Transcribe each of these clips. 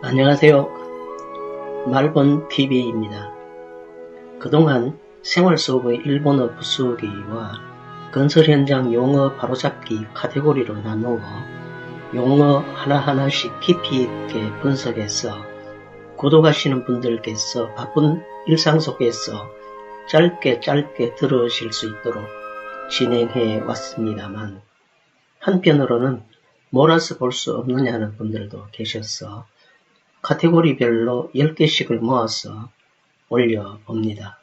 안녕하세요. 말본TV입니다. 그동안 생활 속의 일본어 부수기와 건설 현장 용어 바로잡기 카테고리로 나누어 용어 하나하나씩 깊이 있게 분석해서 구독하시는 분들께서 바쁜 일상 속에서 짧게 들으실 수 있도록 진행해 왔습니다만, 한편으로는 몰아서 볼 수 없느냐는 분들도 계셔서 카테고리별로 10개씩을 모아서 올려봅니다.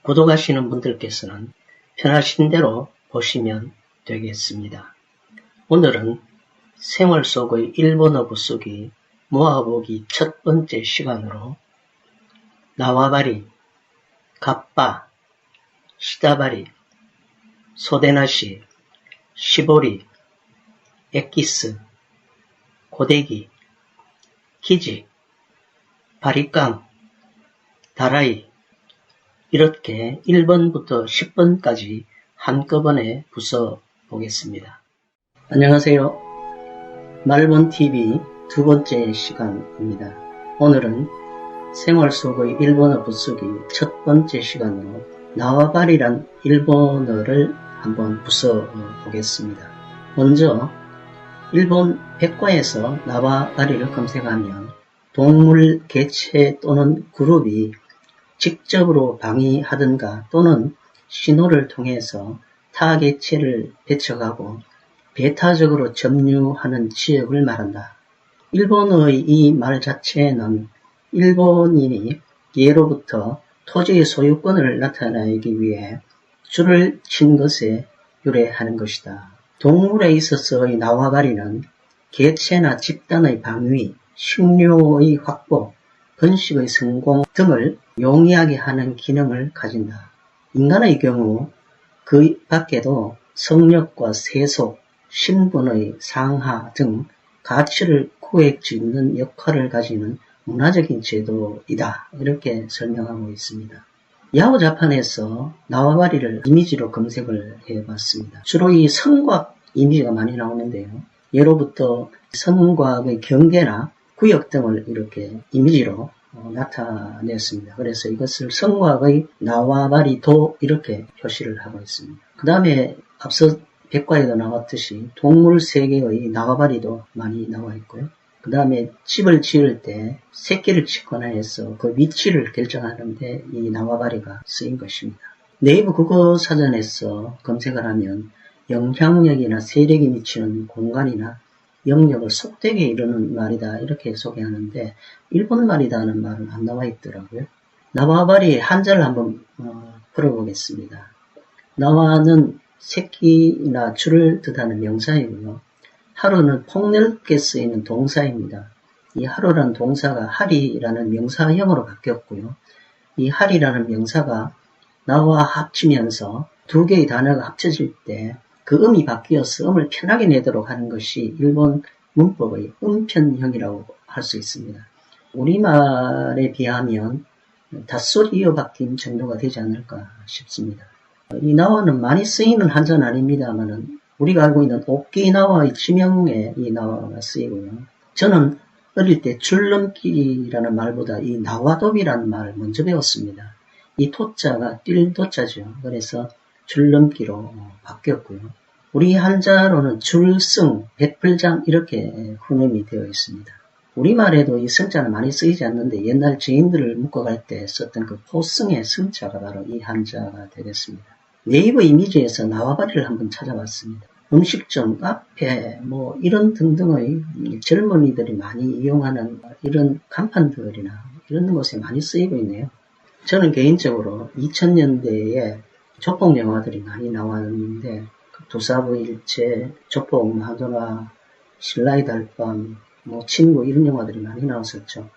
구독하시는 분들께서는 편하신 대로 보시면 되겠습니다. 오늘은 생활 속의 일본어 부수기 모아보기 첫 번째 시간으로 나와바리, 갑바, 시다바리, 소데나시, 시보리, 엑기스, 고데기, 키지, 바리깡, 다라이, 이렇게 1번부터 10번까지 한꺼번에 부숴 보겠습니다. 안녕하세요. 말본TV 두 번째 시간입니다. 오늘은 생활 속의 일본어 부수기 첫 번째 시간으로 나와바리란 일본어를 한번 부숴 보겠습니다. 먼저 일본 백과에서 나와바리를 검색하면 동물, 개체 또는 그룹이 직접으로 방위하든가 또는 신호를 통해서 타 개체를 배척하고 배타적으로 점유하는 지역을 말한다. 일본어의 이 말 자체는 일본인이 예로부터 토지의 소유권을 나타내기 위해 줄을 친 것에 유래하는 것이다. 동물에 있어서의 나와바리는 개체나 집단의 방위, 식료의 확보, 번식의 성공 등을 용이하게 하는 기능을 가진다. 인간의 경우 그 밖에도 성역과 세속, 신분의 상하 등 가치를 구획짓는 역할을 가지는 문화적인 제도이다. 이렇게 설명하고 있습니다. 야후 자판에서 나와바리를 이미지로 검색을 해봤습니다. 주로 이 선곽 이미지가 많이 나오는데요. 예로부터 선곽의 경계나 구역 등을 이렇게 이미지로 나타냈습니다. 그래서 이것을 선곽의 나와바리도 이렇게 표시를 하고 있습니다. 그 다음에 앞서 백과에도 나왔듯이 동물 세계의 나와바리도 많이 나와 있고요. 그 다음에 집을 지을 때 새끼를 짓거나 해서 그 위치를 결정하는데 이 나와바리가 쓰인 것입니다. 네이버 국어사전에서 검색을 하면 영향력이나 세력이 미치는 공간이나 영역을 속되게 이루는 말이다 이렇게 소개하는데 일본 말이다는 말은 안 나와 있더라고요. 나와바리의 한자를 한번 풀어보겠습니다. 나와는 새끼나 줄을 뜻하는 명사이고요. 하루는 폭넓게 쓰이는 동사입니다. 이 하루라는 동사가 하리라는 명사형으로 바뀌었고요. 이 하리라는 명사가 나와 합치면서 두 개의 단어가 합쳐질 때 그 음이 바뀌어서 음을 편하게 내도록 하는 것이 일본 문법의 음편형이라고 할 수 있습니다. 우리말에 비하면 닷소리 이어바뀐 정도가 되지 않을까 싶습니다. 이 나와는 많이 쓰이는 한자는 아닙니다만은 우리가 알고 있는 오키나와의 지명에 이 나와가 쓰이고요. 저는 어릴 때 줄넘기라는 말보다 이 나와도비라는 말을 먼저 배웠습니다. 이 토자가 뛸 도자죠. 그래서 줄넘기로 바뀌었고요. 우리 한자로는 줄승, 백불장 이렇게 훈음이 되어 있습니다. 우리말에도 이 승자는 많이 쓰이지 않는데 옛날 죄인들을 묶어갈 때 썼던 그 포승의 승자가 바로 이 한자가 되겠습니다. 네이버 이미지에서 나와바리를 한번 찾아봤습니다. 음식점, 카페, 이런 등등의 젊은이들이 많이 이용하는 이런 간판들이나 이런 곳에 많이 쓰이고 있네요. 저는 개인적으로 2000년대에 조폭 영화들이 많이 나왔는데 두사부일체, 조폭, 마누라, 신라의 달밤, 친구 이런 영화들이 많이 나왔었죠.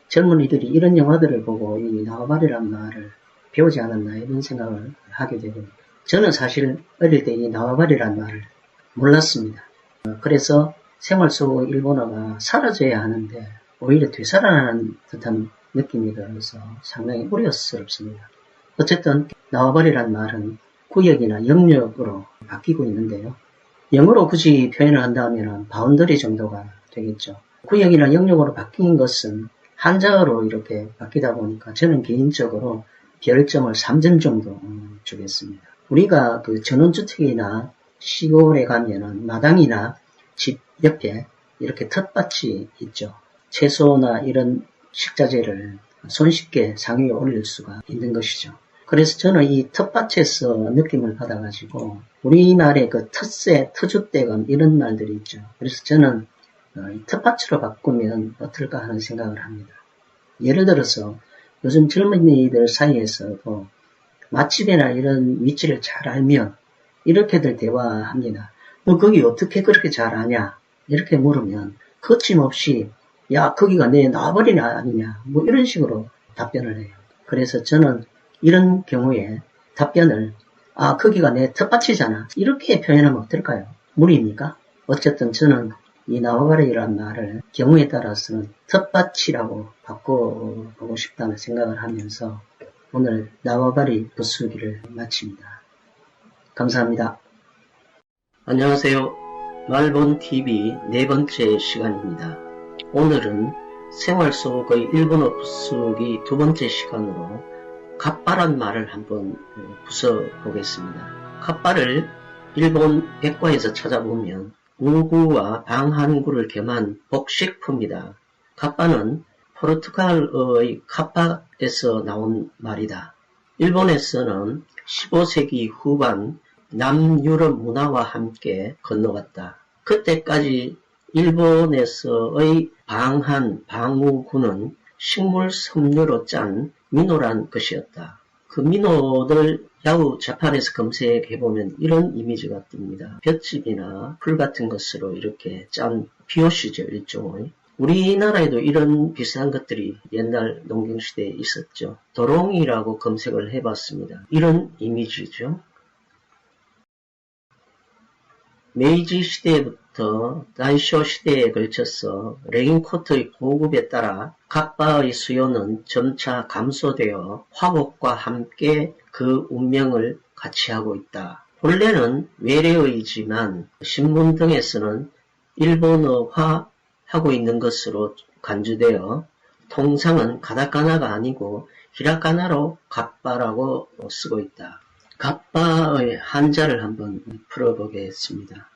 젊은이들이 이런 영화들을 보고 이 나와바리란 말을 배우지 않았나 이런 생각을 하게 되고 저는 사실 어릴 때 이 나와바리란 말을 몰랐습니다. 그래서 생활 속 일본어가 사라져야 하는데 오히려 되살아나는 듯한 느낌이 들어서 상당히 우려스럽습니다. 어쨌든 나와바리란 말은 구역이나 영역으로 바뀌고 있는데요. 영어로 굳이 표현을 한다면 바운더리 정도가 되겠죠. 구역이나 영역으로 바뀐 것은 한자어로 이렇게 바뀌다 보니까 저는 개인적으로 별점을 3점 정도 주겠습니다. 우리가 그 전원주택이나 시골에 가면은 마당이나 집 옆에 이렇게 텃밭이 있죠. 채소나 이런 식자재를 손쉽게 상위에 올릴 수가 있는 것이죠. 그래서 저는 이 텃밭에서 느낌을 받아가지고 우리말의 그 텃세, 터줏대감 이런 말들이 있죠. 그래서 저는 텃밭으로 바꾸면 어떨까 하는 생각을 합니다. 예를 들어서 요즘 젊은이들 사이에서도 맛집이나 이런 위치를 잘 알면 이렇게들 대화합니다. 너 거기 어떻게 그렇게 잘 아냐? 이렇게 물으면 거침없이 야 거기가 내 나버리냐 아니냐 뭐 이런 식으로 답변을 해요. 그래서 저는 이런 경우에 답변을 거기가 내 텃밭이잖아 이렇게 표현하면 어떨까요? 무리입니까? 어쨌든 저는 이 나와바리라는 말을 경우에 따라서는 텃밭이라고 바꿔보고 싶다는 생각을 하면서 오늘 나와바리 부수기를 마칩니다. 감사합니다. 안녕하세요. 말본TV 네 번째 시간입니다. 오늘은 생활 속의 일본어 부수기 두 번째 시간으로 갑바란 말을 한번 부숴보겠습니다. 갑바를 일본 백과에서 찾아보면 우구와 방한구를 겸한 복식품이다. 갑바는 포르투갈어의 카파에서 나온 말이다. 일본에서는 15세기 후반 남유럽 문화와 함께 건너갔다. 그때까지 일본에서의 방한, 방우구는 식물 섬유로 짠 민호란 것이었다. 그 민호들 야후 자판에서 검색해보면 이런 이미지가 뜹니다. 볏짚이나 풀 같은 것으로 이렇게 짠 비옷이죠, 일종의. 우리나라에도 이런 비슷한 것들이 옛날 농경시대에 있었죠. 도롱이라고 검색을 해봤습니다. 이런 이미지죠. 메이지 시대부터 다이쇼 시대에 걸쳐서 레깅코트의 보급에 따라 갑바의 수요는 점차 감소되어 화복과 함께 그 운명을 같이 하고 있다. 본래는 외래어이지만 신문 등에서는 일본어화하고 있는 것으로 간주되어 통상은 가타카나가 아니고 히라카나로 갑바라고 쓰고 있다. 갑바의 한자를 한번 풀어보겠습니다.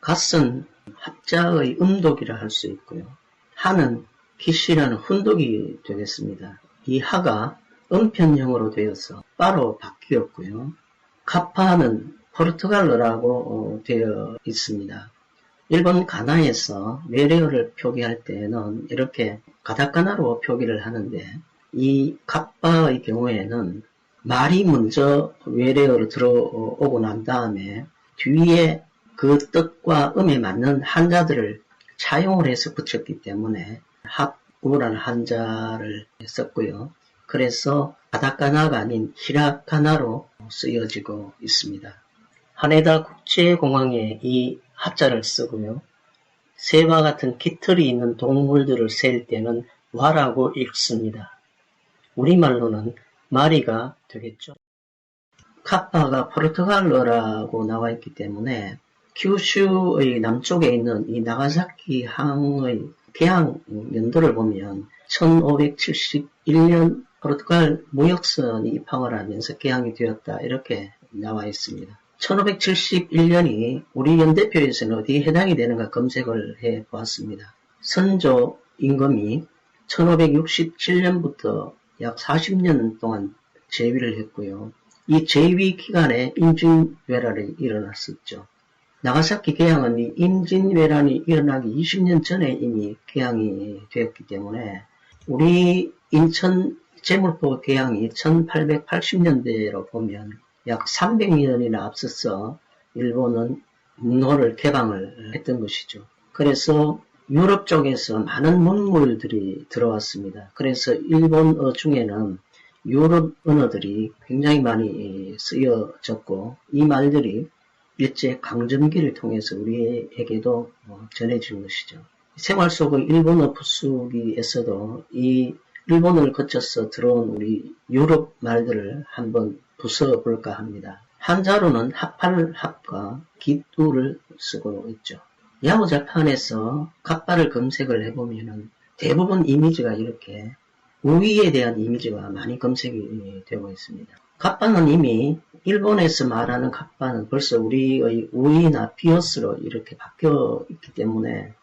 갓은 합자의 음독이라 할 수 있고요. 하는 기시라는 훈독이 되겠습니다. 이 하가 음편형으로 되어서 바로 바뀌었고요. 카파는 포르투갈어라고 되어 있습니다. 일본 가나에서 외래어를 표기할 때는 이렇게 가타카나로 표기를 하는데 이 갑바의 경우에는 말이 먼저 외래어로 들어오고 난 다음에 뒤에 그 뜻과 음에 맞는 한자들을 차용을 해서 붙였기 때문에 합우라는 한자를 썼고요. 그래서 가타카나가 아닌 히라카나로 쓰여지고 있습니다. 하네다 국제공항에 이 하자를 쓰고요. 새와 같은 깃털이 있는 동물들을 셀 때는 와라고 읽습니다. 우리말로는 마리가 되겠죠. 카파가 포르투갈어라고 나와 있기 때문에 규슈의 남쪽에 있는 이 나가사키 항의 개항 연도를 보면 1571년 포르투갈 무역선이 입항을 하면서 개항이 되었다 이렇게 나와 있습니다. 1571년이 우리 연대표에서는 어디에 해당이 되는가 검색을 해 보았습니다. 선조 임금이 1567년부터 약 40년 동안 재위를 했고요. 이 재위 기간에 임진왜란이 일어났었죠. 나가사키 개항은 이 임진왜란이 일어나기 20년 전에 이미 개항이 되었기 때문에 우리 인천 제물포 개항이 1880년대로 보면 약 300년이나 앞서서 일본은 문호를 개방을 했던 것이죠. 그래서 유럽 쪽에서 많은 문물들이 들어왔습니다. 그래서 일본어 중에는 유럽 언어들이 굉장히 많이 쓰여졌고 이 말들이 일제 강점기를 통해서 우리에게도 전해진 것이죠. 생활 속의 일본어 부수기에서도 이 일본어를 거쳐서 들어온 우리 유럽 말들을 한번 부숴볼까 합니다. 한자로는 합할 합과 기두를 쓰고 있죠. 야후자판에서 갑바를 검색을 해보면은 대부분 이미지가 이렇게 우위에 대한 이미지가 많이 검색이 되고 있습니다. 갑바는 이미 일본에서 말하는 갑바는 벌써 우리의 우위나 비어스로 이렇게 바뀌어 있기 때문에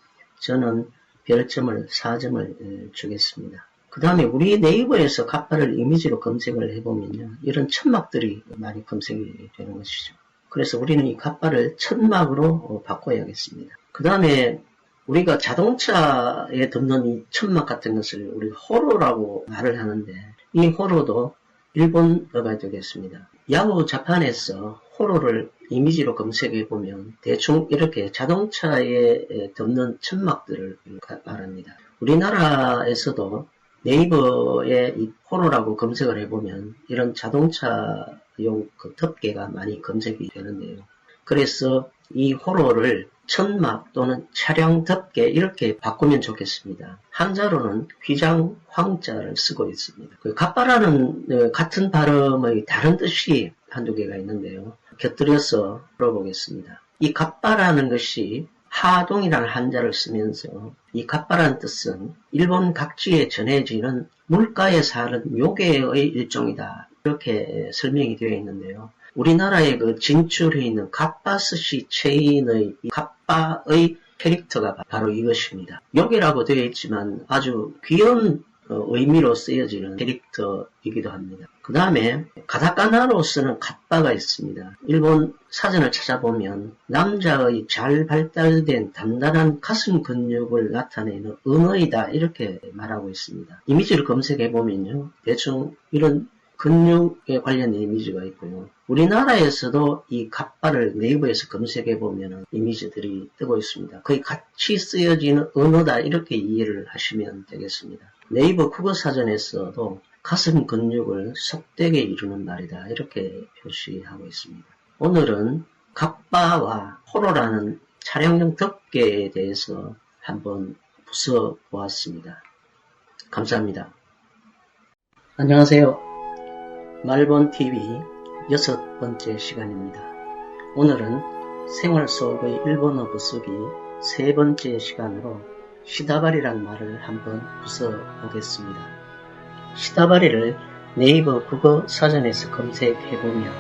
저는 별점을 4점을 주겠습니다. 그 다음에 우리 네이버에서 갑바를 이미지로 검색을 해보면요, 이런 천막들이 많이 검색이 되는 것이죠. 그래서 우리는 이 갑바를 천막으로 바꿔야겠습니다. 그 다음에 우리가 자동차에 덮는 이 천막 같은 것을 우리 호로라고 말을 하는데, 이 호로도 일본어가 되겠습니다. 야후 자판에서 호로를 이미지로 검색해보면 대충 이렇게 자동차에 덮는 천막들을 말합니다. 우리나라에서도 네이버에 이 호로라고 검색을 해보면 이런 자동차용 그 덮개가 많이 검색이 되는데요. 그래서 이 호로를 천막 또는 차량 덮개 이렇게 바꾸면 좋겠습니다. 한자로는 휘장 황자를 쓰고 있습니다. 그 갑바라는 같은 발음의 다른 뜻이 한두 개가 있는데요. 곁들여서 풀어보겠습니다. 이 갑바라는 것이 하동이라는 한자를 쓰면서 이 갑바라는 뜻은 일본 각지에 전해지는 물가에 사는 요괴의 일종이다. 이렇게 설명이 되어 있는데요. 우리나라에 그 진출해 있는 갑바스시 체인의 이 갑바의 캐릭터가 바로 이것입니다. 요괴라고 되어 있지만 아주 귀여운 의미로 쓰여지는 캐릭터이기도 합니다. 그 다음에 가타카나로 쓰는 갑바가 있습니다. 일본 사전을 찾아보면 남자의 잘 발달된 단단한 가슴 근육을 나타내는 은어이다 이렇게 말하고 있습니다. 이미지를 검색해보면요, 대충 이런 근육에 관련된 이미지가 있고요. 우리나라에서도 이 갑바를 네이버에서 검색해보면 이미지들이 뜨고 있습니다. 거의 같이 쓰여지는 언어다 이렇게 이해를 하시면 되겠습니다. 네이버 국어사전에서도 가슴 근육을 속되게 이루는 말이다 이렇게 표시하고 있습니다. 오늘은 갑바와 호로라는 차량용 덮개에 대해서 한번 부숴보았습니다. 감사합니다. 안녕하세요. 말본TV 6번째 시간입니다. 오늘은 생활 속의 일본어 부수기 3번째 시간으로 시다바리란 말을 한번 부숴보겠습니다. 시다바리를 네이버 국어 사전에서 검색해보면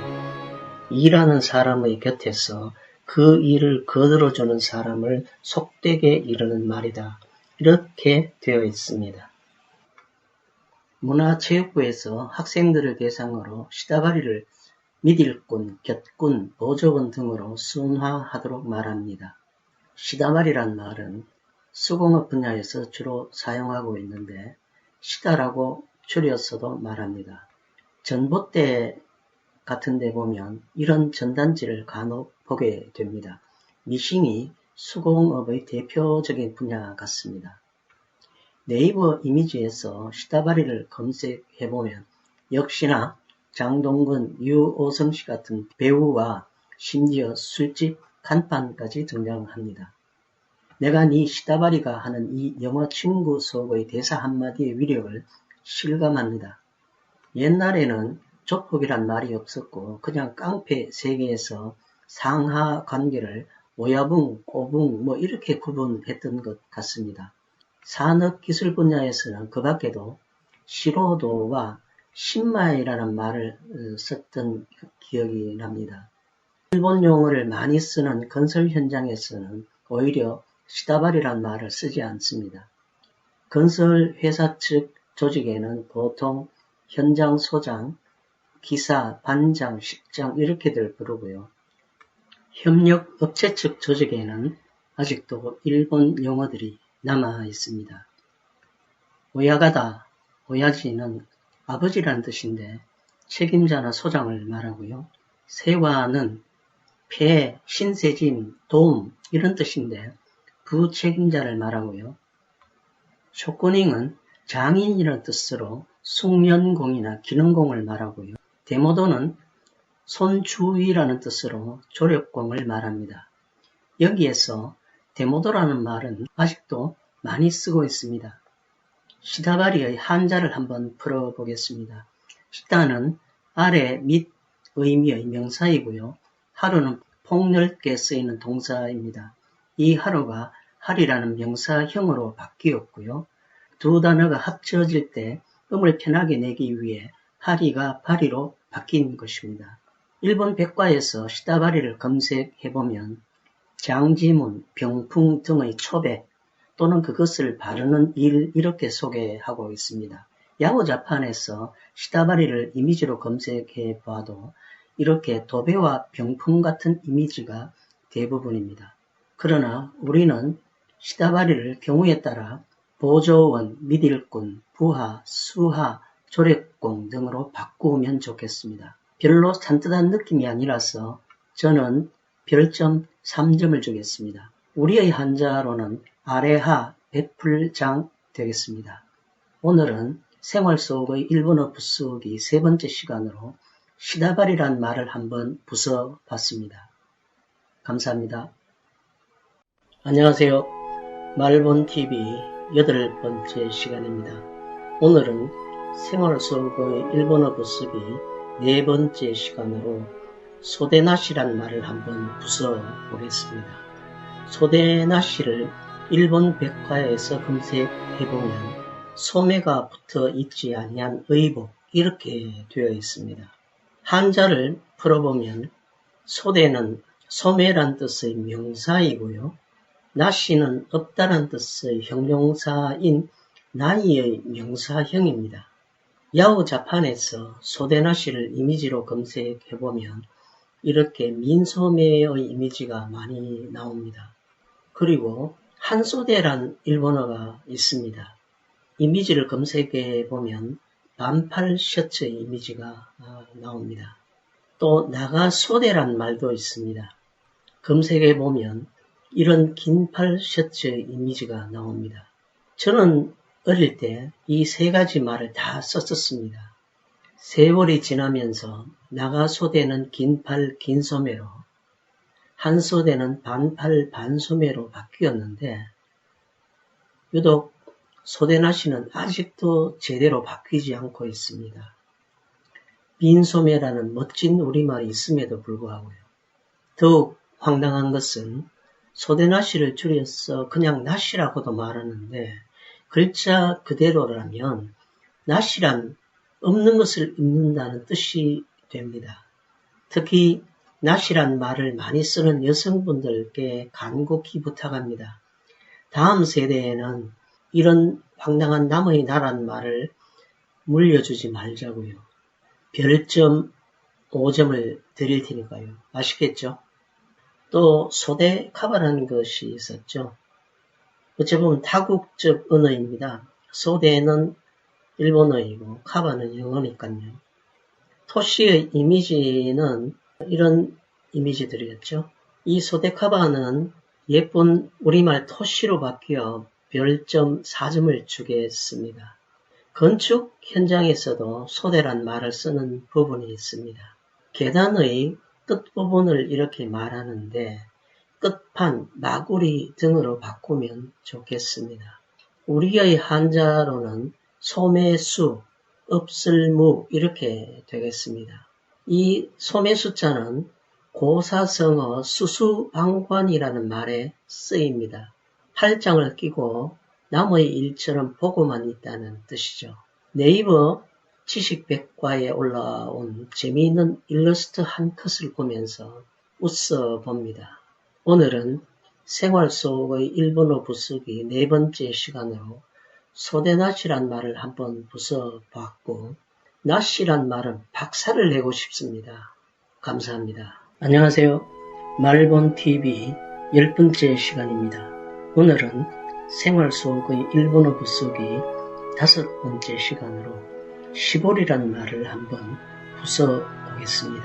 일하는 사람의 곁에서 그 일을 거들어주는 사람을 속되게 이르는 말이다. 이렇게 되어 있습니다. 문화체육부에서 학생들을 대상으로 시다바리를 미딜꾼, 곁꾼, 보조원 등으로 순화하도록 말합니다. 시다바리란 말은 수공업 분야에서 주로 사용하고 있는데 시다라고 줄여서도 말합니다. 전봇대 같은 데 보면 이런 전단지를 간혹 보게 됩니다. 미싱이 수공업의 대표적인 분야 같습니다. 네이버 이미지에서 시다바리를 검색해보면 역시나 장동건, 유오성씨 같은 배우와 심지어 술집 간판까지 등장합니다. 내가 네 시다바리가 하는 이 영어 친구 속의 대사 한마디의 위력을 실감합니다. 옛날에는 조폭이란 말이 없었고 그냥 깡패 세계에서 상하 관계를 오야붕, 꼬붕 뭐 이렇게 구분했던 것 같습니다. 산업기술 분야에서는 그 밖에도 시로도와 신마이라는 말을 썼던 기억이 납니다. 일본 용어를 많이 쓰는 건설 현장에서는 오히려 시다바리란 말을 쓰지 않습니다. 건설 회사 측 조직에는 보통 현장 소장, 기사, 반장, 식장 이렇게들 부르고요. 협력 업체 측 조직에는 아직도 일본 용어들이 남아 있습니다. 오야가다, 오야지는 아버지라는 뜻인데 책임자나 소장을 말하고요. 세와는 폐, 신세진, 도움 이런 뜻인데 부책임자를 말하고요. 쇼코닝은 장인이라는 뜻으로 숙련공이나 기능공을 말하고요. 데모도는 손주위라는 뜻으로 조력공을 말합니다. 여기에서 데모도라는 말은 아직도 많이 쓰고 있습니다. 시다바리의 한자를 한번 풀어보겠습니다. 시다는 아래 밑 의미의 명사이고요. 하루는 폭넓게 쓰이는 동사입니다. 이 하루가 할이라는 명사형으로 바뀌었고요. 두 단어가 합쳐질 때 음을 편하게 내기 위해 하리가 바리로 바뀐 것입니다. 일본 백과에서 시다바리를 검색해보면 장지문, 병풍 등의 초백 또는 그것을 바르는 일 이렇게 소개하고 있습니다. 야오자판에서 시다바리를 이미지로 검색해 봐도 이렇게 도배와 병풍 같은 이미지가 대부분입니다. 그러나 우리는 시다바리를 경우에 따라 보조원, 미딜꾼, 부하, 수하, 조력공 등으로 바꾸면 좋겠습니다. 별로 산뜻한 느낌이 아니라서 저는 별점 3점을 주겠습니다. 우리의 한자로는 아래하, 베풀장 되겠습니다. 오늘은 생활 속의 일본어 부수기 세 번째 시간으로 시다바리란 말을 한번 부숴봤습니다. 감사합니다. 안녕하세요. 말본TV 8번째 시간입니다. 오늘은 생활 속의 일본어 부수기 네 번째 시간으로 소대나시란 말을 한번 부숴보겠습니다. 소대나시를 일본 백과에서 검색해보면 소매가 붙어 있지 아니한 의복 이렇게 되어 있습니다. 한자를 풀어보면 소대는 소매란 뜻의 명사이고요. 나시는 없다란 뜻의 형용사인 나이의 명사형입니다. 야오자판에서 소대나시를 이미지로 검색해보면 이렇게 민소매의 이미지가 많이 나옵니다. 그리고 한소대란 일본어가 있습니다. 이미지를 검색해보면 반팔 셔츠의 이미지가 나옵니다. 또 나가소대란 말도 있습니다. 검색해보면 이런 긴팔 셔츠의 이미지가 나옵니다. 저는 어릴 때 이 세 가지 말을 다 썼었습니다. 세월이 지나면서 나가소대는 긴팔 긴소매로, 한소대는 반팔 반소매로 바뀌었는데 유독 소대나시는 아직도 제대로 바뀌지 않고 있습니다. 민소매라는 멋진 우리말이 있음에도 불구하고요. 더욱 황당한 것은 소대나시를 줄여서 그냥 나시라고도 말하는데 글자 그대로라면 나시란 없는 것을 입는다는 뜻이 됩니다. 특히 나시란 말을 많이 쓰는 여성분들께 간곡히 부탁합니다. 다음 세대에는 이런 황당한 남의 나란 말을 물려주지 말자고요. 별점 5점을 드릴 테니까요. 아시겠죠? 또 소대 카바라는 것이 있었죠. 어찌 보면 타국적 언어입니다. 소대는 일본어이고 카바는 영어니까요. 토시의 이미지는 이런 이미지들이었죠. 이 소대 카바는 예쁜 우리말 토시로 바뀌어 별점 4점을 주겠습니다. 건축 현장에서도 소대란 말을 쓰는 부분이 있습니다. 계단의 끝부분을 이렇게 말하는데 끝판, 마구리 등으로 바꾸면 좋겠습니다. 우리의 한자로는 소매수, 읍슬무 이렇게 되겠습니다. 이 소매수자는 고사성어 수수방관이라는 말에 쓰입니다. 팔짱을 끼고 남의 일처럼 보고만 있다는 뜻이죠. 네이버 지식백과에 올라온 재미있는 일러스트 한 컷을 보면서 웃어봅니다. 오늘은 생활 속의 일본어 부수기 네 번째 시간으로 소대나시란 말을 한번 부숴봤고 나시란 말은 박살을 내고 싶습니다. 감사합니다. 안녕하세요. 말본TV 10번째 시간입니다. 오늘은 생활 속의 일본어 부수기 5번째 시간으로 시보리란 말을 한번 부숴보겠습니다.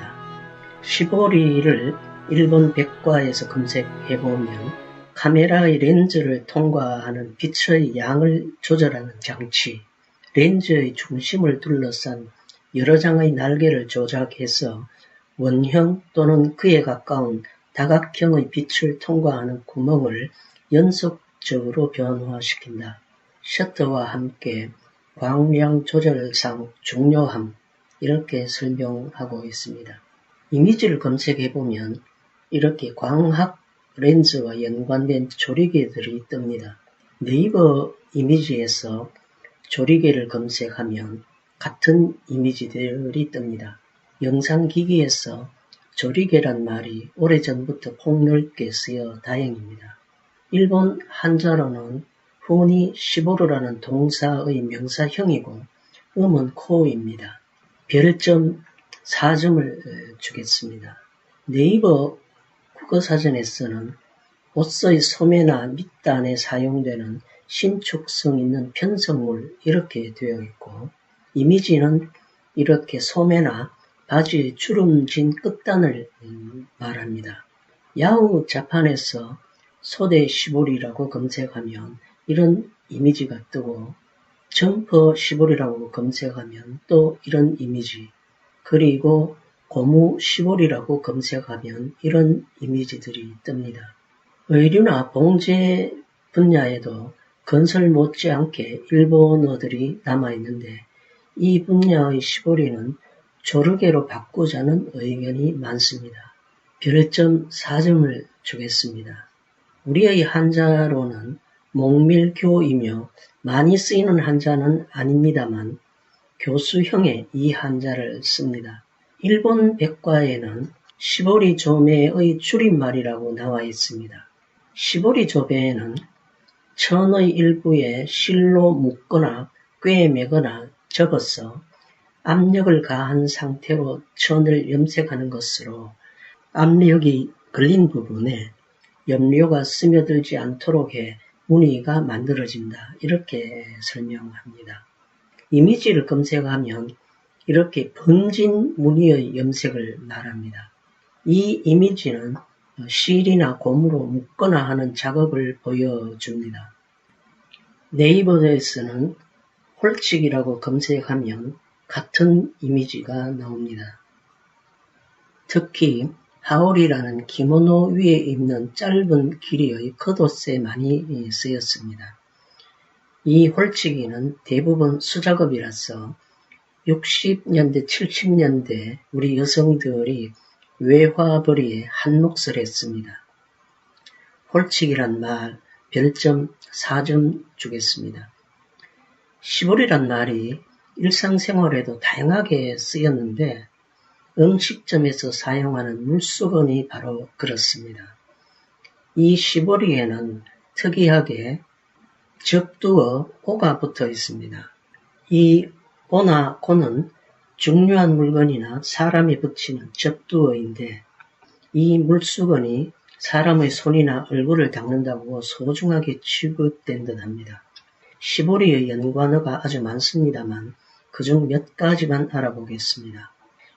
시보리를 일본 백과에서 검색해보면 카메라의 렌즈를 통과하는 빛의 양을 조절하는 장치, 렌즈의 중심을 둘러싼 여러 장의 날개를 조작해서 원형 또는 그에 가까운 다각형의 빛을 통과하는 구멍을 연속적으로 변화시킨다. 셔터와 함께 광량 조절상 중요함 이렇게 설명하고 있습니다. 이미지를 검색해보면 이렇게 광학 렌즈와 연관된 조리개들이 뜹니다. 네이버 이미지에서 조리개를 검색하면 같은 이미지들이 뜹니다. 영상기기에서 조리개란 말이 오래전부터 폭넓게 쓰여 다행입니다. 일본 한자로는 흔히 시보르라는 동사의 명사형이고 음은 코입니다. 별점 4점을 주겠습니다. 네이버 국어사전에서는 옷의 소매나 밑단에 사용되는 신축성 있는 편성물 이렇게 되어 있고 이미지는 이렇게 소매나 바지의 주름진 끝단을 말합니다. 야후 자판에서 소대 시보리라고 검색하면 이런 이미지가 뜨고 점퍼 시보리라고 검색하면 또 이런 이미지, 그리고 고무 시보리라고 검색하면 이런 이미지들이 뜹니다. 의류나 봉제 분야에도 건설 못지않게 일본어들이 남아있는데 이 분야의 시보리는 조르개로 바꾸자는 의견이 많습니다. 별점 4점을 주겠습니다. 우리의 한자로는 목밀교이며 많이 쓰이는 한자는 아닙니다만 교수형의 이 한자를 씁니다. 일본 백과에는 시보리 조매의 줄임말이라고 나와 있습니다. 시보리 조매에는 천의 일부에 실로 묶거나 꿰매거나 접어서 압력을 가한 상태로 천을 염색하는 것으로 압력이 걸린 부분에 염료가 스며들지 않도록 해 무늬가 만들어진다. 이렇게 설명합니다. 이미지를 검색하면 이렇게 번진 무늬의 염색을 말합니다. 이 이미지는 실이나 고무로 묶거나 하는 작업을 보여줍니다. 네이버에서는 홀치기라고 검색하면 같은 이미지가 나옵니다. 특히 하오리라는 기모노 위에 입는 짧은 길이의 겉옷에 많이 쓰였습니다. 이 홀치기는 대부분 수작업이라서 60년대, 70년대 우리 여성들이 외화벌이에 한몫을 했습니다. 홀치기란 말 별점 4점 주겠습니다. 시보리란 말이 일상생활에도 다양하게 쓰였는데 음식점에서 사용하는 물수건이 바로 그렇습니다. 이 시보리에는 특이하게 접두어 오가 붙어 있습니다. 이 오나 고는 중요한 물건이나 사람이 붙이는 접두어인데 이 물수건이 사람의 손이나 얼굴을 닦는다고 소중하게 취급된 듯합니다. 시보리의 연관어가 아주 많습니다만 그중 몇 가지만 알아보겠습니다.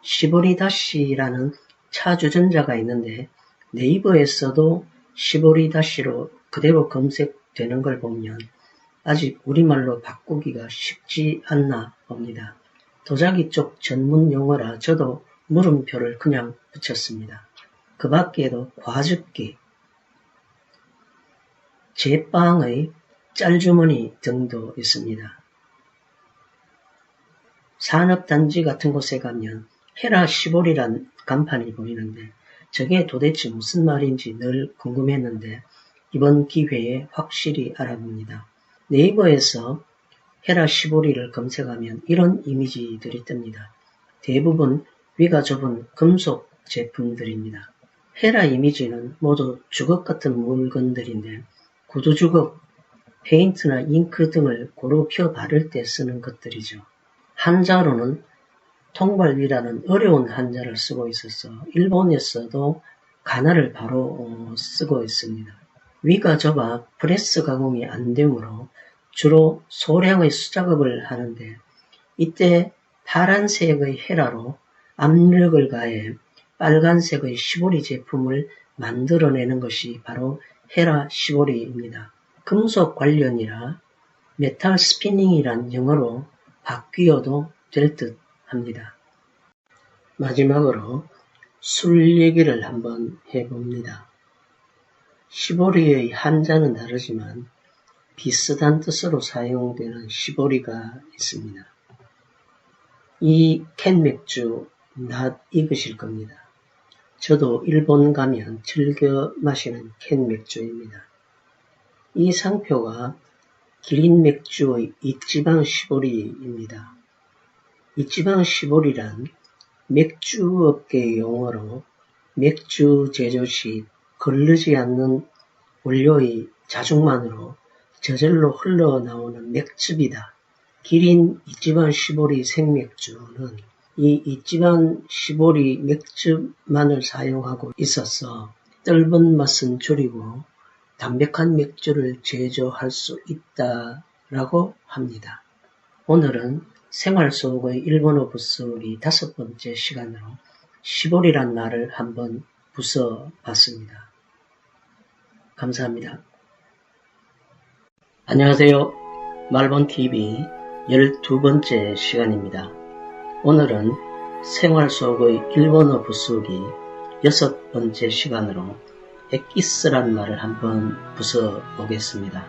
시보리다시라는 차주전자가 있는데 네이버에서도 시보리다시로 그대로 검색되는 걸 보면 아직 우리말로 바꾸기가 쉽지 않나 봅니다. 도자기 쪽 전문 용어라 저도 물음표를 그냥 붙였습니다. 그 밖에도 과즙기, 제빵의 짤주머니 등도 있습니다. 산업단지 같은 곳에 가면 헤라 시보리란 간판이 보이는데 저게 도대체 무슨 말인지 늘 궁금했는데 이번 기회에 확실히 알아봅니다. 네이버에서 헤라 시보리를 검색하면 이런 이미지들이 뜹니다. 대부분 위가 좁은 금속 제품들입니다. 헤라 이미지는 모두 주걱 같은 물건들인데 구두 주걱, 페인트나 잉크 등을 고루 펴 바를 때 쓰는 것들이죠. 한자로는 통발위라는 어려운 한자를 쓰고 있어서 일본에서도 가나를 바로 쓰고 있습니다. 위가 좁아 프레스 가공이 안 되므로 주로 소량의 수작업을 하는데 이때 파란색의 헤라로 압력을 가해 빨간색의 시보리 제품을 만들어내는 것이 바로 헤라 시보리입니다. 금속 관련이라 메탈 스피닝이란 영어로 바뀌어도 될 듯 합니다. 마지막으로 술 얘기를 한번 해봅니다. 시보리의 한자는 다르지만 비슷한 뜻으로 사용되는 시보리가 있습니다. 이 캔맥주 낯 익으실 겁니다. 저도 일본 가면 즐겨 마시는 캔 맥주입니다. 이 상표가 기린 맥주의 이치방 시보리입니다. 이치방 시보리란 맥주업계 용어로 맥주 제조 시 거르지 않는 원료의 자중만으로 저절로 흘러나오는 맥즙이다. 기린 이치방 시보리 생맥주는 이 이치방 시보리 맥즙만을 사용하고 있어서 떫은 맛은 줄이고 담백한 맥주를 제조할 수 있다라고 합니다. 오늘은 생활 속의 일본어 부수기 5번째 시간으로 시보리란 말을 한번 부숴봤습니다. 감사합니다. 안녕하세요. 말본TV 12번째 시간입니다. 오늘은 생활 속의 일본어 부수기 6번째 시간으로 에키스란 말을 한번 부숴보겠습니다.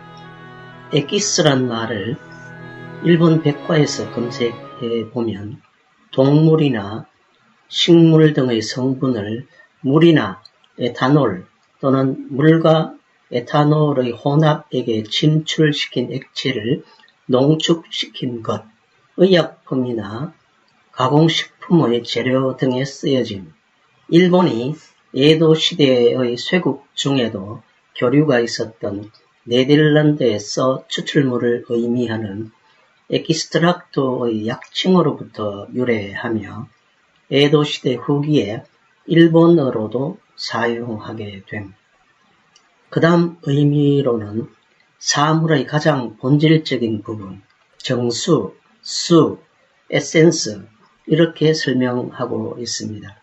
에키스란 말을 일본 백과에서 검색해 보면 동물이나 식물 등의 성분을 물이나 에탄올 또는 물과 에탄올의 혼합액에 침출시킨 액체를 농축시킨 것, 의약품이나 가공식품의 재료 등에 쓰여짐. 일본이 에도 시대의 쇄국 중에도 교류가 있었던 네덜란드에서 추출물을 의미하는 에키스트락토의 약칭으로부터 유래하며 에도 시대 후기에 일본어로도 사용하게 됨. 그 다음 의미로는 사물의 가장 본질적인 부분, 정수, 수, 에센스 이렇게 설명하고 있습니다.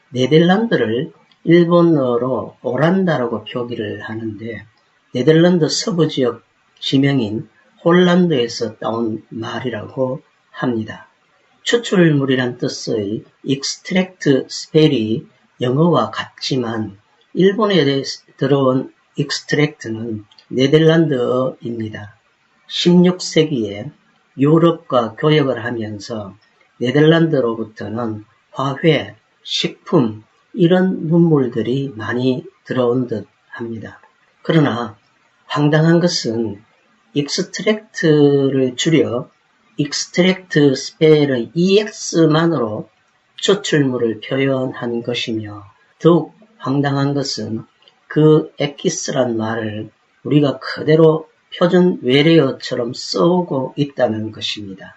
네덜란드를 일본어로 오란다라고 표기를 하는데 네덜란드 서부 지역 지명인 홀란드에서 따온 말이라고 합니다. 추출물이란 뜻의 익스트랙트 스펠이 영어와 같지만 일본에 들어온 익스트랙트는 네덜란드어입니다. 16세기에 유럽과 교역을 하면서 네덜란드로부터는 화훼, 식품 이런 문물들이 많이 들어온 듯 합니다. 그러나 황당한 것은 익스트랙트를 줄여 익스트랙트 스펠의 EX만으로 추출물을 표현한 것이며 더욱 황당한 것은 그 에키스란 말을 우리가 그대로 표준 외래어처럼 써오고 있다는 것입니다.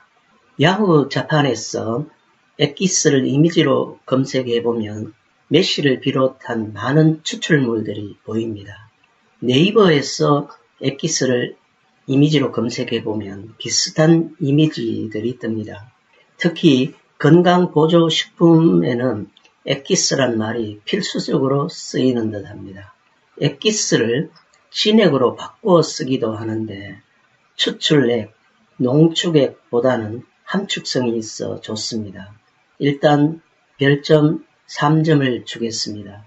야후 자판에서 에키스를 이미지로 검색해보면 메쉬를 비롯한 많은 추출물들이 보입니다. 네이버에서 에키스를 이미지로 검색해보면 비슷한 이미지들이 뜹니다. 특히 건강보조식품에는 에키스란 말이 필수적으로 쓰이는 듯 합니다. 에키스를 진액으로 바꾸어 쓰기도 하는데 추출액, 농축액보다는 함축성이 있어 좋습니다. 일단 별점 3점을 주겠습니다.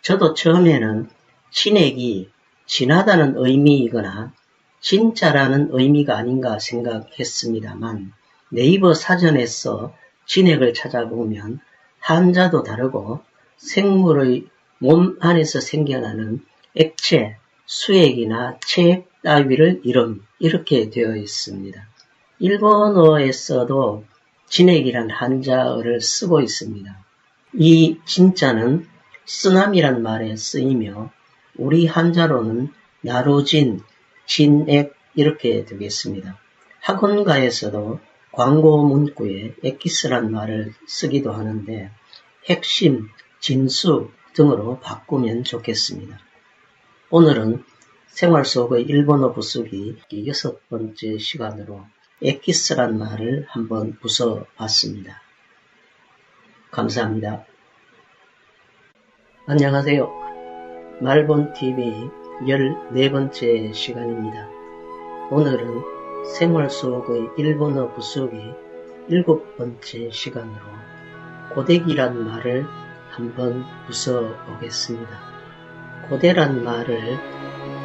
저도 처음에는 진액이 진하다는 의미이거나 진짜라는 의미가 아닌가 생각했습니다만 네이버 사전에서 진액을 찾아보면 한자도 다르고 생물의 몸 안에서 생겨나는 액체, 수액이나 체액 따위를 이름 이렇게 되어 있습니다. 일본어에서도 진액이란 한자어를 쓰고 있습니다. 이 진자는 쓰나미란 말에 쓰이며 우리 한자로는 나루진, 진액 이렇게 되겠습니다. 학원가에서도 광고 문구에 에키스란 말을 쓰기도 하는데 핵심, 진수 등으로 바꾸면 좋겠습니다. 오늘은 생활 속의 일본어 부수기 6번째 시간으로 에키스란 말을 한번 부숴봤습니다. 감사합니다. 안녕하세요. 말본TV 14번째 시간입니다. 오늘은 생활 속의 일본어 부수기 7번째 시간으로 고데기란 말을 한번 부숴보겠습니다. 고데란 말을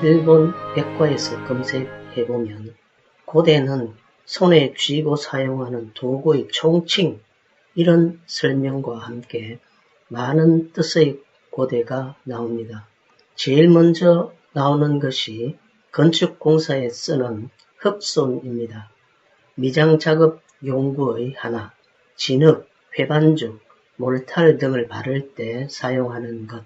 일본 백과에서 검색해보면 고데는 손에 쥐고 사용하는 도구의 총칭 이런 설명과 함께 많은 뜻의 고대가 나옵니다. 제일 먼저 나오는 것이 건축공사에 쓰는 흑손입니다. 미장작업 용구의 하나, 진흙, 회반죽, 몰탈 등을 바를 때 사용하는 것.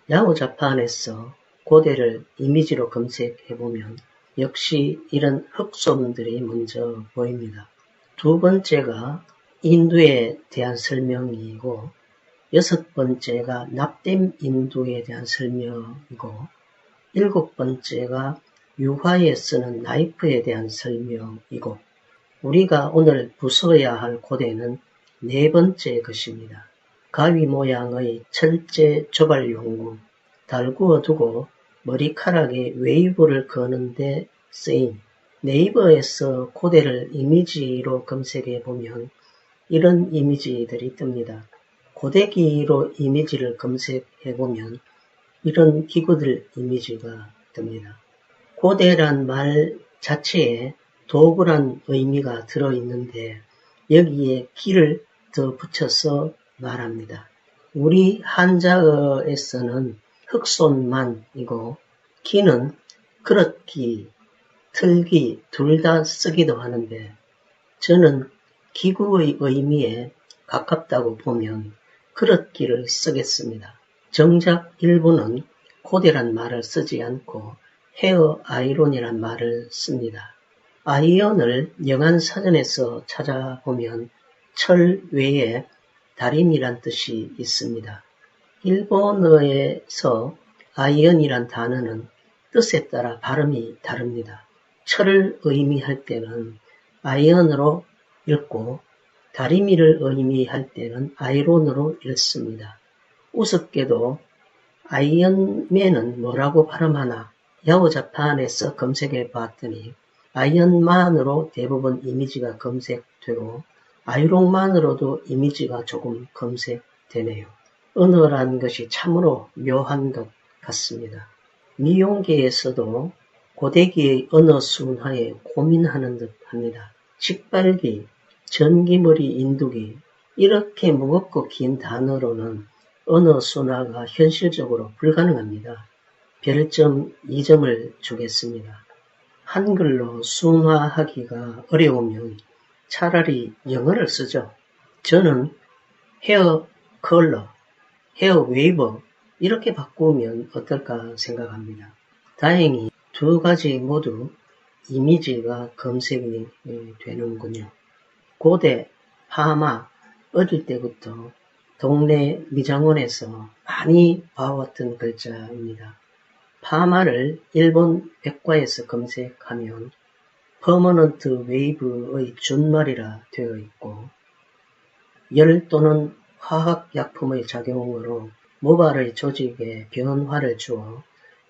야후자판에서 고대를 이미지로 검색해보면 역시 이런 흑손들이 먼저 보입니다. 두 번째가 인두에 대한 설명이고, 여섯 번째가 납땜 인두에 대한 설명이고, 일곱 번째가 유화에 쓰는 나이프에 대한 설명이고, 우리가 오늘 부숴야 할 고대는 네 번째 것입니다. 가위 모양의 철제 조발용구, 달구어 두고 머리카락에 웨이브를 거는데 쓰인. 네이버에서 고대를 이미지로 검색해보면 이런 이미지들이 뜹니다. 고대기로 이미지를 검색해보면 이런 기구들 이미지가 뜹니다. 고대란 말 자체에 도구란 의미가 들어있는데 여기에 기를 더 붙여서 말합니다. 우리 한자어에서는 흑손만이고 기는 그릇기, 틀기 둘 다 쓰기도 하는데 저는 기구의 의미에 가깝다고 보면 그릇기를 쓰겠습니다. 정작 일본은 고대란 말을 쓰지 않고 헤어 아이론이란 말을 씁니다. 아이언을 영한사전에서 찾아보면 철 외에 다림이란 뜻이 있습니다. 일본어에서 아이언이란 단어는 뜻에 따라 발음이 다릅니다. 철을 의미할 때는 아이언으로 읽고 다리미를 의미할 때는 아이론으로 읽습니다. 우습게도 아이언맨은 뭐라고 발음하나 야후자판에서 검색해 봤더니 아이언만으로 대부분 이미지가 검색되고 아이론만으로도 이미지가 조금 검색되네요. 언어란 것이 참으로 묘한 것 같습니다. 미용계에서도 고대기의 언어 순화에 고민하는 듯 합니다. 직발기, 전기머리 인두기 이렇게 무겁고 긴 단어로는 언어 순화가 현실적으로 불가능합니다. 별점 2점을 주겠습니다. 한글로 순화하기가 어려우면 차라리 영어를 쓰죠. 저는 헤어 컬러, 헤어 웨이버 이렇게 바꾸면 어떨까 생각합니다. 다행히 두 가지 모두 이미지가 검색이 되는군요. 고대, 파마, 어릴 때부터 동네 미장원에서 많이 봐왔던 글자입니다. 파마를 일본 백과에서 검색하면 퍼머넌트 웨이브의 준말이라 되어 있고 열 또는 화학약품의 작용으로 모발의 조직에 변화를 주어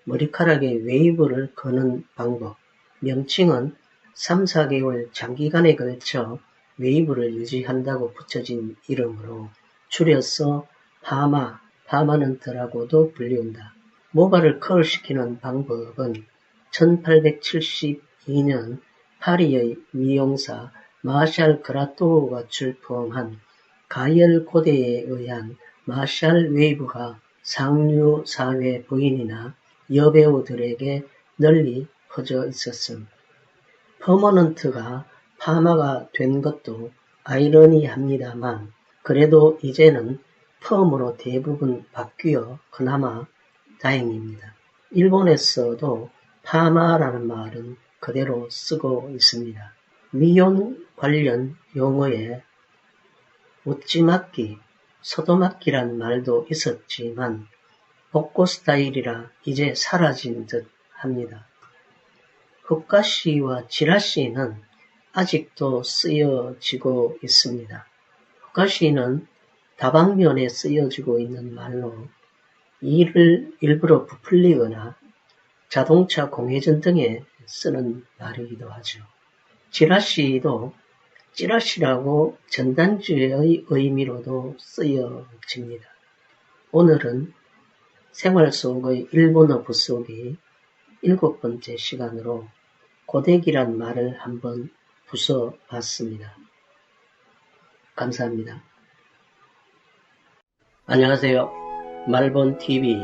머리카락에 웨이브를 거는 방법, 명칭은 3, 4개월 장기간에 걸쳐 웨이브를 유지한다고 붙여진 이름으로 줄여서 파마, 파마넌트라고도 불리운다. 모발을 컬시키는 방법은 1872년 파리의 미용사 마샬 그라토우가 출품한 가열 고대에 의한 마샬 웨이브가 상류 사회 부인이나 여배우들에게 널리 퍼져 있었음. 퍼머넌트가 파마가 된 것도 아이러니합니다만 그래도 이제는 펌으로 대부분 바뀌어 그나마 다행입니다. 일본에서도 파마라는 말은 그대로 쓰고 있습니다. 미용 관련 용어에 우찌맞기, 소도맞기란 말도 있었지만 복고 스타일이라 이제 사라진 듯 합니다. 흑가시와 지라시는 아직도 쓰여지고 있습니다. 흑가시는 다방면에 쓰여지고 있는 말로 이를 일부러 부풀리거나 자동차 공회전 등에 쓰는 말이기도 하죠. 지라시도 찌라시라고 전단지의 의미로도 쓰여집니다. 오늘은 생활 속의 일본어 부수기 7번째 시간으로 고데기란 말을 한번 부숴봤습니다. 감사합니다. 안녕하세요. 말본TV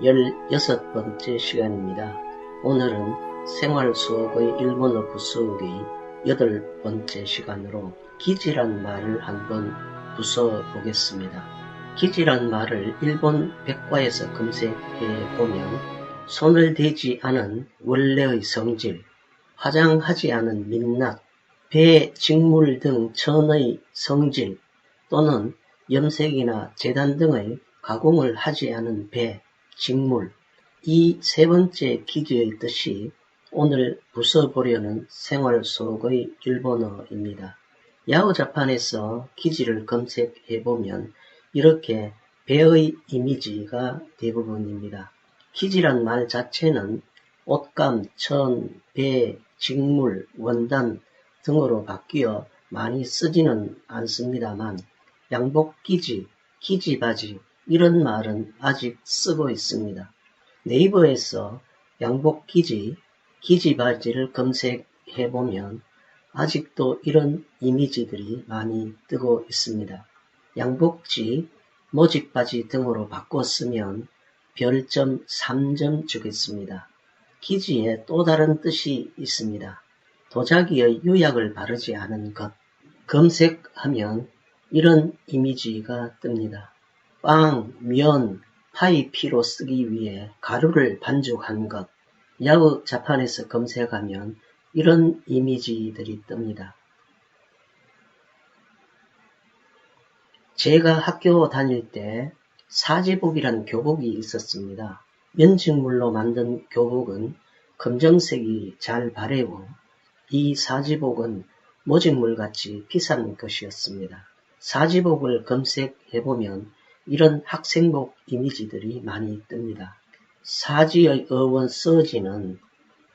16번째 시간입니다. 오늘은 생활수업의 일본어 부수기 8번째 시간으로 기지란 말을 한번 부숴보겠습니다. 기지란 말을 일본 백과에서 검색해보면 손을 대지 않은 원래의 성질, 화장하지 않은 민낯, 배, 직물 등 천의 성질 또는 염색이나 재단 등의 가공을 하지 않은 배, 직물, 이 세 번째 기지의 뜻이 오늘 부숴보려는 생활 속의 일본어입니다. 야후 자판에서 기지를 검색해보면 이렇게 배의 이미지가 대부분입니다. 기지란 말 자체는 옷감, 천, 배, 직물, 원단 등으로 바뀌어 많이 쓰지는 않습니다만 양복기지, 기지바지 이런 말은 아직 쓰고 있습니다. 네이버에서 양복기지, 기지바지를 검색해보면 아직도 이런 이미지들이 많이 뜨고 있습니다. 양복지, 모직바지 등으로 바꿔 쓰면 별점 3점 주겠습니다. 기지에 또 다른 뜻이 있습니다. 도자기의 유약을 바르지 않은 것. 검색하면 이런 이미지가 뜹니다. 빵, 면, 파이 피로 쓰기 위해 가루를 반죽한 것. 야후 자판에서 검색하면 이런 이미지들이 뜹니다. 제가 학교 다닐 때 사지복이란 교복이 있었습니다. 면직물로 만든 교복은 검정색이 잘 바래고 이 사지복은 모직물같이 비싼 것이었습니다. 사지복을 검색해보면 이런 학생복 이미지들이 많이 뜹니다. 사지의 어원 서지는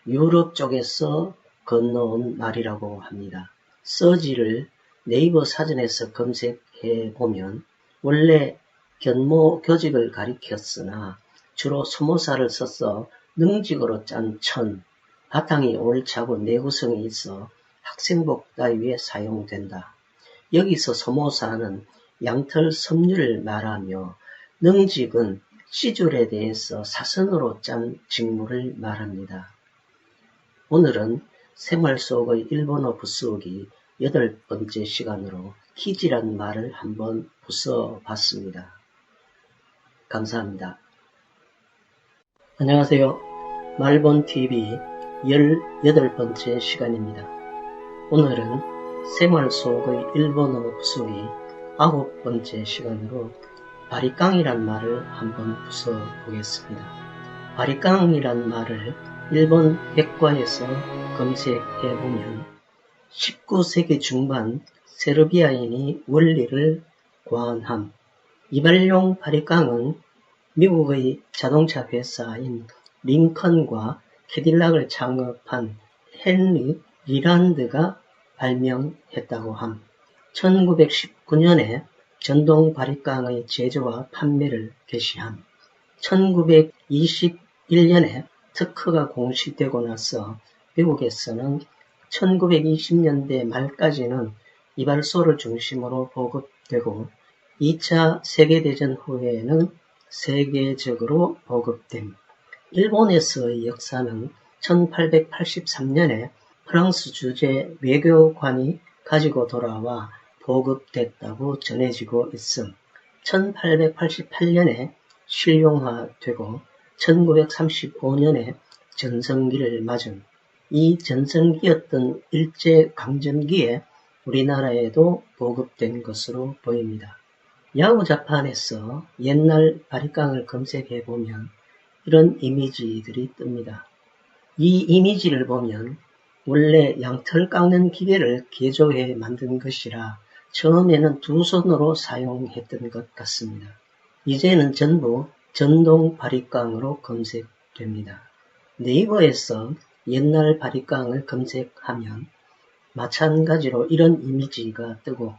유럽 쪽에서 건너온 말이라고 합니다. 서지를 네이버 사전에서 검색해보면 원래 견모 교직을 가리켰으나 주로 소모사를 써서 능직으로 짠 천, 바탕이 올차고 내구성이 있어 학생복 따위에 사용된다. 여기서 소모사는 양털 섬유를 말하며 능직은 시줄에 대해서 사선으로 짠 직물을 말합니다. 오늘은 생활 속의 일본어 부수기 8번째 시간으로 기지란 말을 한번 부숴봤습니다. 감사합니다. 안녕하세요. 말본TV 18번째 시간입니다. 오늘은 생활 속의 일본어 부수기 9번째 시간으로 바리깡이란 말을 한번 부숴보겠습니다. 바리깡이란 말을 일본 백과에서 검색해보면 19세기 중반 세르비아인이 원리를 고안함. 이발용 바리깡은 미국의 자동차 회사인 링컨과 캐딜락을 창업한 헨리 리란드가 발명했다고 함. 1919년에 전동 바리깡의 제조와 판매를 개시함. 1921년에 특허가 공시되고 나서 미국에서는 1920년대 말까지는 이발소를 중심으로 보급되고 2차 세계대전 후에는 세계적으로 보급됨. 일본에서의 역사는 1883년에 프랑스 주재 외교관이 가지고 돌아와 보급됐다고 전해지고 있음. 1888년에 실용화되고 1935년에 전성기를 맞은 이 전성기였던 일제강점기에 우리나라에도 보급된 것으로 보입니다. 야후 자판에서 옛날 바리깡을 검색해보면 이런 이미지들이 뜹니다. 이 이미지를 보면 원래 양털 깎는 기계를 개조해 만든 것이라 처음에는 두 손으로 사용했던 것 같습니다. 이제는 전부 전동 바리깡으로 검색됩니다. 네이버에서 옛날 바리깡을 검색하면 마찬가지로 이런 이미지가 뜨고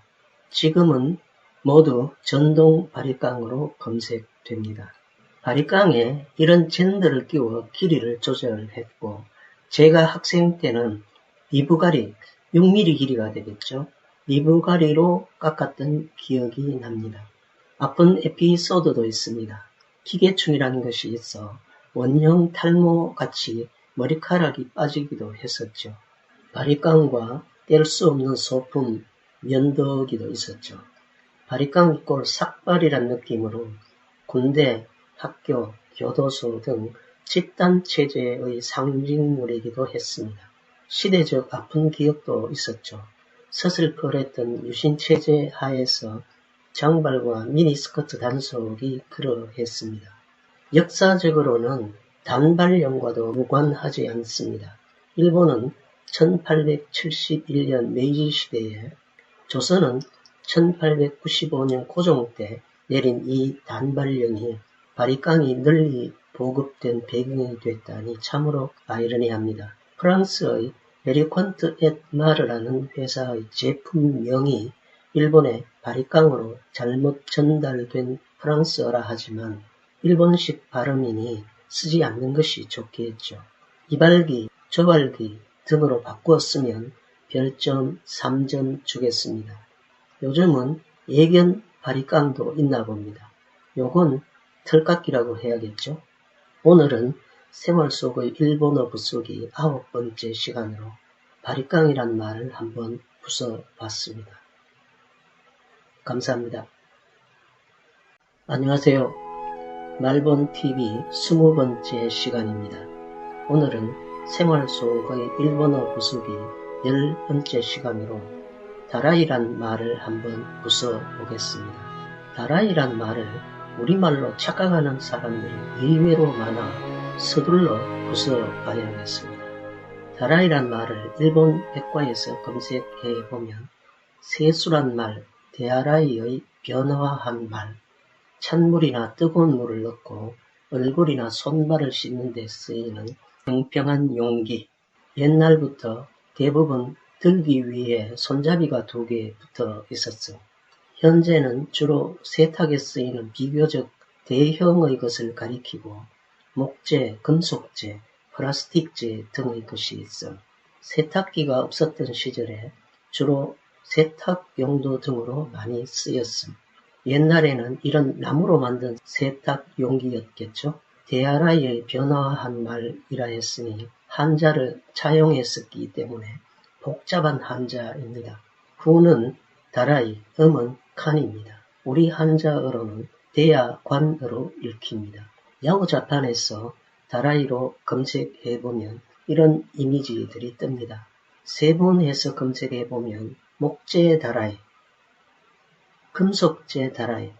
지금은 모두 전동 바리깡으로 검색됩니다. 바리깡에 이런 젠더를 끼워 길이를 조절했고 제가 학생 때는 리브가리 6mm 길이가 되겠죠. 리브가리로 깎았던 기억이 납니다. 아픈 에피소드도 있습니다. 기계충이라는 것이 있어 원형 탈모같이 머리카락이 빠지기도 했었죠. 바리깡과 뗄 수 없는 소품 면도기도 있었죠. 바리깡 이꼴 삭발이란 느낌으로 군대, 학교, 교도소 등 집단체제의 상징물이기도 했습니다. 시대적 아픈 기억도 있었죠. 서슬퍼랬던 유신체제 하에서 장발과 미니스커트 단속이 그러했습니다. 역사적으로는 단발령과도 무관하지 않습니다. 일본은 1871년 메이지 시대에, 조선은 1895년 고종 때 내린 이 단발령이 바리깡이 널리 보급된 배경이 됐다니 참으로 아이러니합니다. 프랑스의 베리콘트 앳 마르라는 회사의 제품명이 일본의 바리깡으로 잘못 전달된 프랑스어라 하지만 일본식 발음이니 쓰지 않는 것이 좋겠죠. 이발기, 조발기 등으로 바꾸었으면 별점 3점 주겠습니다. 요즘은 예견 바리깡도 있나 봅니다. 요건 털깎기라고 해야겠죠. 오늘은 생활 속의 일본어 부수기 9번째 시간으로 바리깡이란 말을 한번 부숴봤습니다. 감사합니다. 안녕하세요. 말본TV 20번째 시간입니다. 오늘은 생활 속의 일본어 부수기 10번째 시간으로 다라이란 말을 한번 부숴보겠습니다. 다라이란 말을 우리말로 착각하는 사람들이 의외로 많아 서둘러 부숴봐야겠습니다. 다라이란 말을 일본 백과에서 검색해보면 세수란 말, 데아라이의 변화한 말, 찬물이나 뜨거운 물을 넣고 얼굴이나 손발을 씻는 데 쓰이는 평평한 용기, 옛날부터 대부분 들기 위해 손잡이가 2개 붙어 있었어. 현재는 주로 세탁에 쓰이는 비교적 대형의 것을 가리키고 목재, 금속재, 플라스틱재 등의 것이 있어 세탁기가 없었던 시절에 주로 세탁 용도 등으로 많이 쓰였음. 옛날에는 이런 나무로 만든 세탁 용기였겠죠. 데아라이의 변화한 말이라 했으니 한자를 차용했었기 때문에 복잡한 한자입니다. 후는 다라이, 음은 칸입니다. 우리 한자어로는 대야관으로 읽힙니다. 야후자판에서 다라이로 검색해보면 이런 이미지들이 뜹니다. 세분해서 검색해보면 목재 다라이, 금속재 다라이,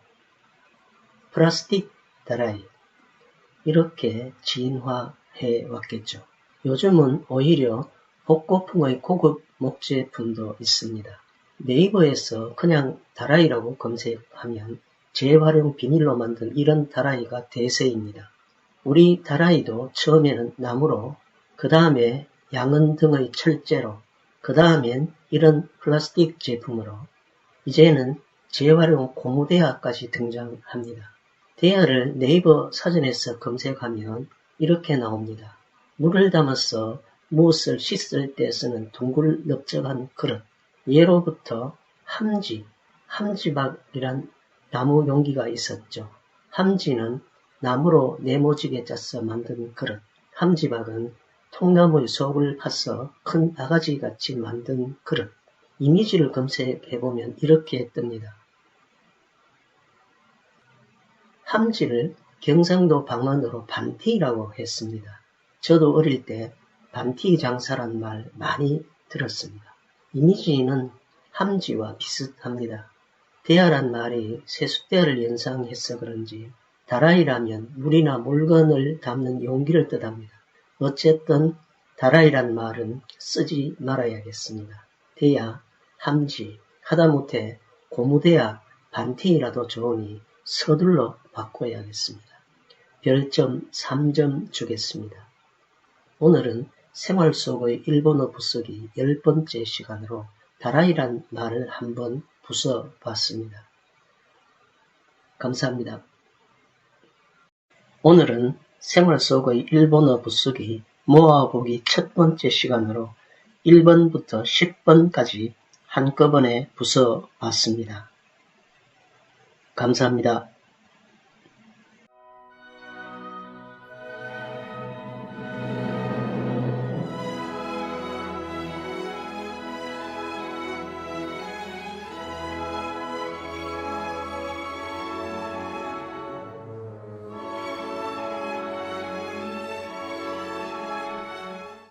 플라스틱 다라이 이렇게 진화해 왔겠죠. 요즘은 오히려 복고풍의 고급 목제품도 있습니다. 네이버에서 그냥 다라이라고 검색하면 재활용 비닐로 만든 이런 다라이가 대세입니다. 우리 다라이도 처음에는 나무로, 그 다음에 양은 등의 철제로, 그 다음엔 이런 플라스틱 제품으로, 이제는 재활용 고무대야까지 등장합니다. 대야를 네이버 사전에서 검색하면 이렇게 나옵니다. 물을 담아서 무엇을 씻을 때 쓰는 둥글 넓적한 그릇, 예로부터 함지박이란 나무 용기가 있었죠. 함지는 나무로 네모지게 짜서 만든 그릇, 함지박은 통나무의 속을 파서 큰 바가지같이 만든 그릇. 이미지를 검색해보면 이렇게 뜹니다. 함지를 경상도 방언으로 반티라고 했습니다. 저도 어릴 때 반티 장사란 말 많이 들었습니다. 이미지는 함지와 비슷합니다. 대야란 말이 세숫대야를 연상해서 그런지 다라이라면 물이나 물건을 담는 용기를 뜻합니다. 어쨌든 다라이란 말은 쓰지 말아야겠습니다. 대야, 함지, 하다못해 고무대야, 반티라도 좋으니 서둘러 바꿔야겠습니다. 별점 3점 주겠습니다. 오늘은 생활 속의 일본어 부수기 10번째 시간으로 다라이란 말을 한번 부숴봤습니다. 감사합니다. 오늘은 생활 속의 일본어 부수기 모아보기 첫 번째 시간으로 1번부터 10번까지 한꺼번에 부숴봤습니다. 감사합니다.